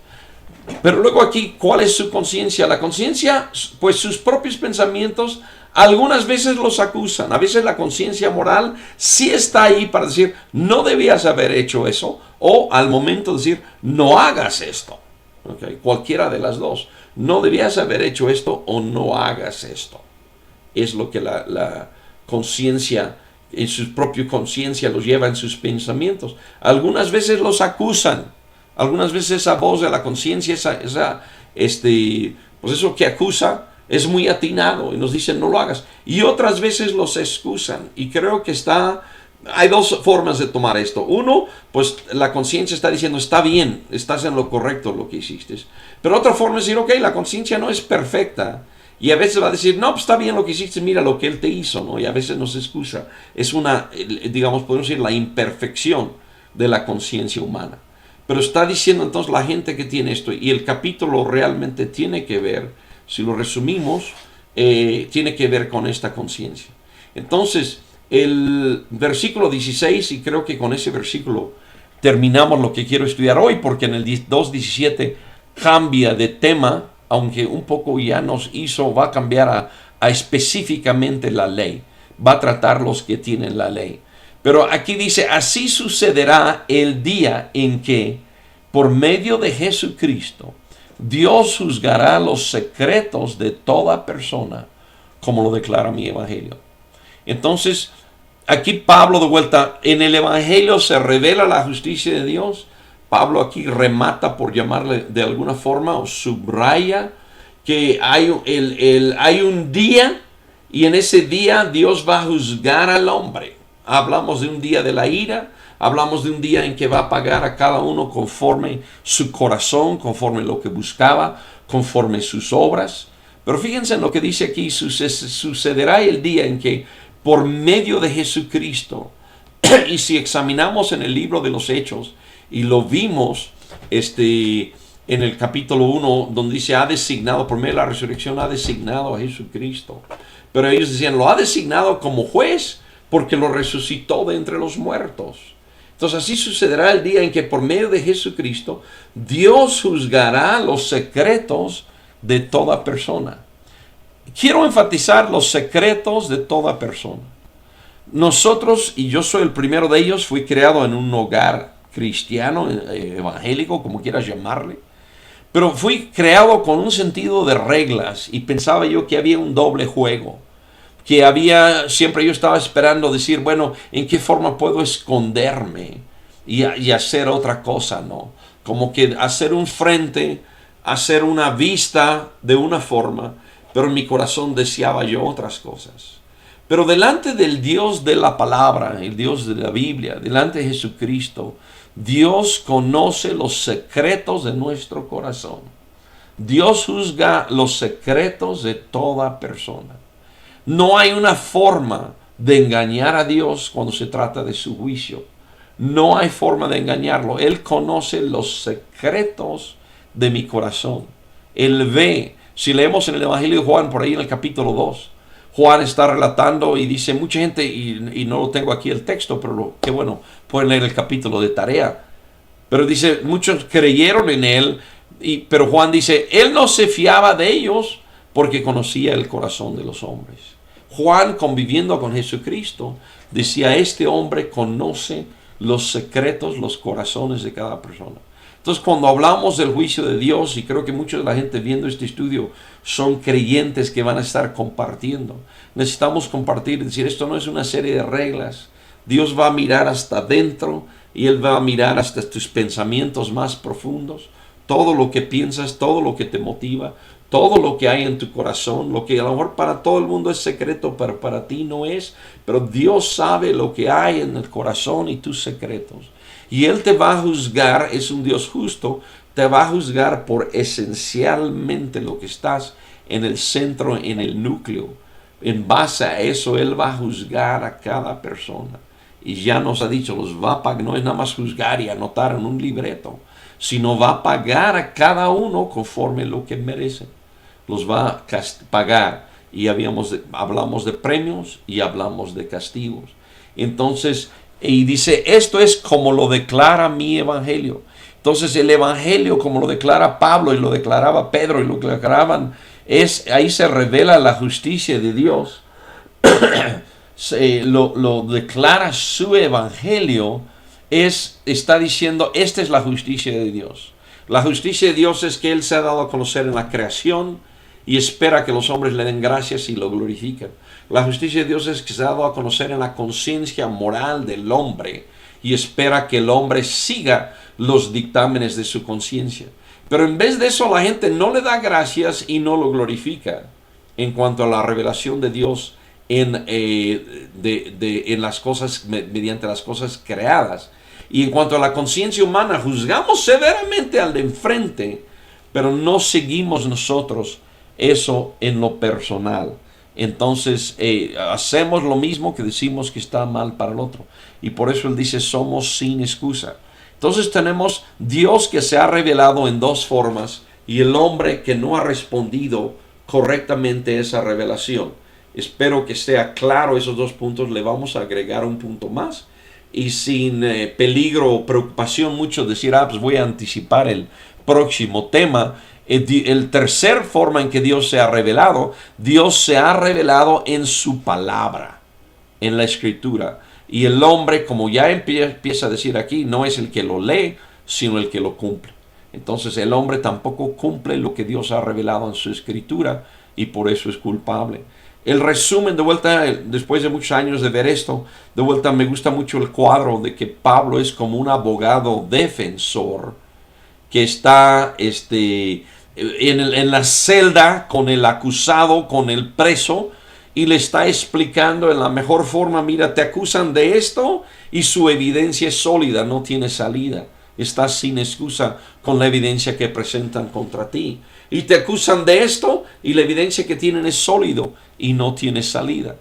Pero luego aquí, ¿cuál es su conciencia? La conciencia, pues sus propios pensamientos, algunas veces los acusan. A veces la conciencia moral sí está ahí para decir, no debías haber hecho eso, o al momento de decir, no hagas esto. ¿Okay? Cualquiera de las dos. No debías haber hecho esto o no hagas esto. Es lo que la conciencia, en su propia conciencia, los lleva en sus pensamientos. Algunas veces los acusan. Algunas veces esa voz de la conciencia, pues eso que acusa, es muy atinado y nos dicen no lo hagas. Y otras veces los excusan. Y creo que hay dos formas de tomar esto. Uno, pues la conciencia está diciendo está bien, estás en lo correcto lo que hiciste. Pero otra forma es decir, ok, la conciencia no es perfecta. Y a veces va a decir, no, pues está bien lo que hiciste, mira lo que él te hizo, ¿no? Y a veces nos excusa. Es digamos, podemos decir, la imperfección de la conciencia humana. Pero está diciendo entonces la gente que tiene esto, y el capítulo realmente tiene que ver, si lo resumimos, tiene que ver con esta conciencia. Entonces, el versículo 16, y creo que con ese versículo terminamos lo que quiero estudiar hoy, porque en el 2.17 cambia de tema, aunque un poco ya va a cambiar a específicamente la ley, va a tratar los que tienen la ley. Pero aquí dice, así sucederá el día en que, por medio de Jesucristo, Dios juzgará los secretos de toda persona, como lo declara mi evangelio. Entonces, aquí Pablo de vuelta, en el evangelio se revela la justicia de Dios. Pablo aquí remata, por llamarle de alguna forma, o subraya que hay un día, y en ese día Dios va a juzgar al hombre. Hablamos de un día de la ira, hablamos de un día en que va a pagar a cada uno conforme su corazón, conforme lo que buscaba, conforme sus obras. Pero fíjense en lo que dice aquí, sucederá el día en que por medio de Jesucristo, y si examinamos en el libro de los Hechos, y lo vimos en el capítulo 1, donde dice, ha designado, por medio de la resurrección, ha designado a Jesucristo. Pero ellos decían, lo ha designado como juez, porque lo resucitó de entre los muertos. Entonces así sucederá el día en que por medio de Jesucristo Dios juzgará los secretos de toda persona. Quiero enfatizar los secretos de toda persona. Nosotros, y yo soy el primero de ellos, fui creado en un hogar cristiano, evangélico, como quieras llamarle. Pero fui creado con un sentido de reglas y pensaba yo que había un doble juego. Siempre yo estaba esperando decir, bueno, ¿en qué forma puedo esconderme y hacer otra cosa, no? Como que hacer un frente, hacer una vista de una forma, pero en mi corazón deseaba yo otras cosas. Pero delante del Dios de la palabra, el Dios de la Biblia, delante de Jesucristo, Dios conoce los secretos de nuestro corazón. Dios juzga los secretos de toda persona. No hay una forma de engañar a Dios cuando se trata de su juicio. No hay forma de engañarlo. Él conoce los secretos de mi corazón. Él ve. Si leemos en el Evangelio de Juan, por ahí en el capítulo 2, Juan está relatando y dice, mucha gente, y no lo tengo aquí el texto, pero qué bueno, pueden leer el capítulo de tarea. Pero dice, muchos creyeron en él, pero Juan dice, él no se fiaba de ellos porque conocía el corazón de los hombres. Juan, conviviendo con Jesucristo, decía, este hombre conoce los secretos, los corazones de cada persona. Entonces, cuando hablamos del juicio de Dios, y creo que mucha de la gente viendo este estudio son creyentes que van a estar compartiendo, necesitamos compartir y decir, esto no es una serie de reglas. Dios va a mirar hasta adentro y Él va a mirar hasta tus pensamientos más profundos, todo lo que piensas, todo lo que te motiva, todo lo que hay en tu corazón, lo que a lo mejor para todo el mundo es secreto, pero para ti no es. Pero Dios sabe lo que hay en el corazón y tus secretos. Y Él te va a juzgar, es un Dios justo, te va a juzgar por esencialmente lo que estás en el centro, en el núcleo. En base a eso, Él va a juzgar a cada persona. Y ya nos ha dicho, los va a pagar, no es nada más juzgar y anotar en un libreto, sino va a pagar a cada uno conforme lo que merece. Los va a pagar. Y hablamos de premios y hablamos de castigos. Entonces, y dice, esto es como lo declara mi evangelio. Entonces el evangelio, como lo declara Pablo y lo declaraba Pedro y lo declaraban, ahí se revela la justicia de Dios. Lo declara su evangelio, está diciendo, esta es la justicia de Dios. La justicia de Dios es que Él se ha dado a conocer en la creación y espera que los hombres le den gracias y lo glorifiquen. La justicia de Dios es que se ha dado a conocer en la conciencia moral del hombre y espera que el hombre siga los dictámenes de su conciencia. Pero en vez de eso, la gente no le da gracias y no lo glorifica en cuanto a la revelación de Dios en las cosas, mediante las cosas creadas. Y en cuanto a la conciencia humana, juzgamos severamente al de enfrente, pero no seguimos nosotros eso en lo personal. Entonces hacemos lo mismo que decimos que está mal para el otro. Y por eso Él dice, somos sin excusa. Entonces tenemos Dios que se ha revelado en dos formas y el hombre que no ha respondido correctamente a esa revelación. Espero que sea claro esos dos puntos. Le vamos a agregar un punto más. Y sin peligro o preocupación mucho decir, pues voy a anticipar el próximo tema. El tercer forma en que Dios se ha revelado en su palabra, en la escritura. Y el hombre, como ya empieza a decir aquí, no es el que lo lee, sino el que lo cumple. Entonces el hombre tampoco cumple lo que Dios ha revelado en su escritura y por eso es culpable. El resumen, de vuelta, después de muchos años de ver esto, de vuelta me gusta mucho el cuadro de que Pablo es como un abogado defensor que está en la celda con el acusado, con el preso, y le está explicando en la mejor forma, mira, te acusan de esto y su evidencia es sólida, no tiene salida. Estás sin excusa con la evidencia que presentan contra ti. Y te acusan de esto y la evidencia que tienen es sólido y no tiene salida.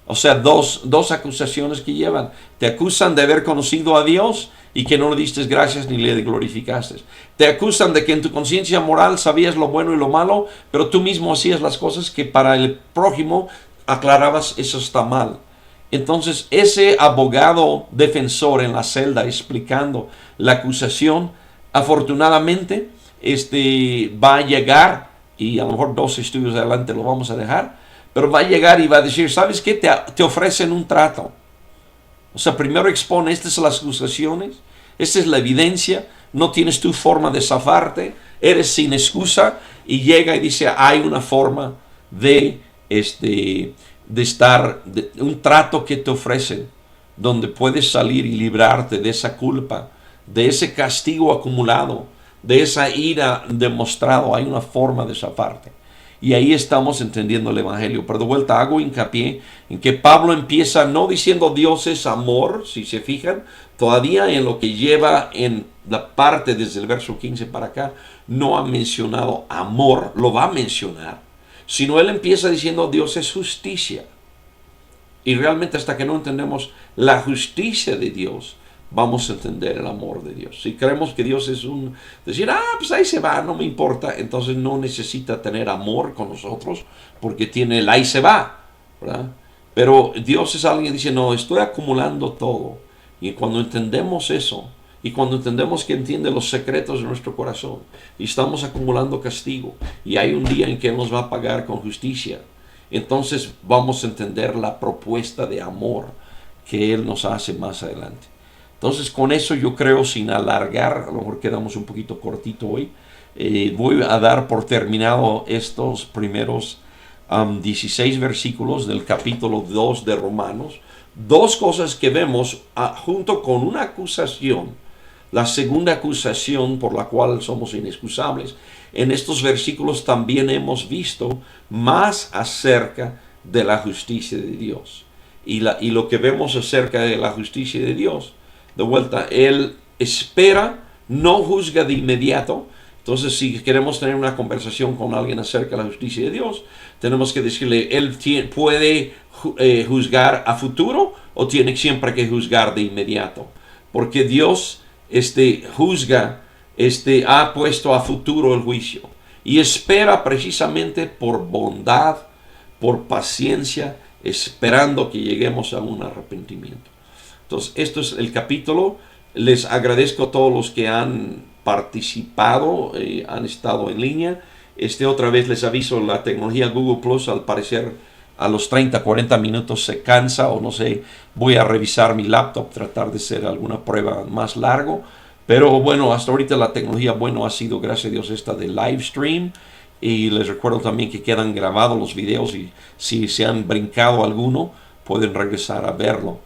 O sea, dos acusaciones que llevan. Te acusan de haber conocido a Dios y que no le diste gracias ni le glorificaste. Te acusan de que en tu conciencia moral sabías lo bueno y lo malo, pero tú mismo hacías las cosas que para el prójimo aclarabas, eso está mal. Entonces, ese abogado defensor en la celda explicando la acusación, afortunadamente, va a llegar, y a lo mejor 2 estudios adelante lo vamos a dejar, pero va a llegar y va a decir, ¿sabes qué? Te ofrecen un trato. O sea, primero expone, estas son las acusaciones, esta es la evidencia, no tienes tu forma de zafarte, eres sin excusa, y llega y dice, hay una forma de un trato que te ofrecen, donde puedes salir y librarte de esa culpa, de ese castigo acumulado, de esa ira demostrado. Hay una forma de zafarte. Y ahí estamos entendiendo el evangelio. Pero de vuelta hago hincapié en que Pablo empieza no diciendo Dios es amor, si se fijan, todavía en lo que lleva en la parte desde el verso 15 para acá, no ha mencionado amor, lo va a mencionar, sino él empieza diciendo Dios es justicia. Y realmente hasta que no entendemos la justicia de Dios, vamos a entender el amor de Dios. Si creemos que Dios es decir, pues ahí se va, no me importa, entonces no necesita tener amor con nosotros, porque tiene el ahí se va, ¿verdad? Pero Dios es alguien que dice, no, estoy acumulando todo. Y cuando entendemos eso, y cuando entendemos que entiende los secretos de nuestro corazón, y estamos acumulando castigo, y hay un día en que Él nos va a pagar con justicia, entonces vamos a entender la propuesta de amor que Él nos hace más adelante. Entonces con eso yo creo, sin alargar, a lo mejor quedamos un poquito cortito hoy, voy a dar por terminado estos primeros 16 versículos del capítulo 2 de Romanos. Dos cosas que vemos junto con una acusación, la segunda acusación por la cual somos inexcusables. En estos versículos también hemos visto más acerca de la justicia de Dios. Y lo que vemos acerca de la justicia de Dios, de vuelta, Él espera, no juzga de inmediato. Entonces, si queremos tener una conversación con alguien acerca de la justicia de Dios, tenemos que decirle, ¿Él puede juzgar a futuro o tiene siempre que juzgar de inmediato? Porque Dios juzga, ha puesto a futuro el juicio y espera precisamente por bondad, por paciencia, esperando que lleguemos a un arrepentimiento. Entonces, esto es el capítulo. Les agradezco a todos los que han participado, han estado en línea. Otra vez les aviso, la tecnología Google Plus al parecer a los 30-40 minutos se cansa, o no sé, voy a revisar mi laptop, tratar de hacer alguna prueba más largo. Pero bueno, hasta ahorita la tecnología, bueno, ha sido, gracias a Dios, esta de live stream. Y les recuerdo también que quedan grabados los videos y si se han brincado alguno, pueden regresar a verlo.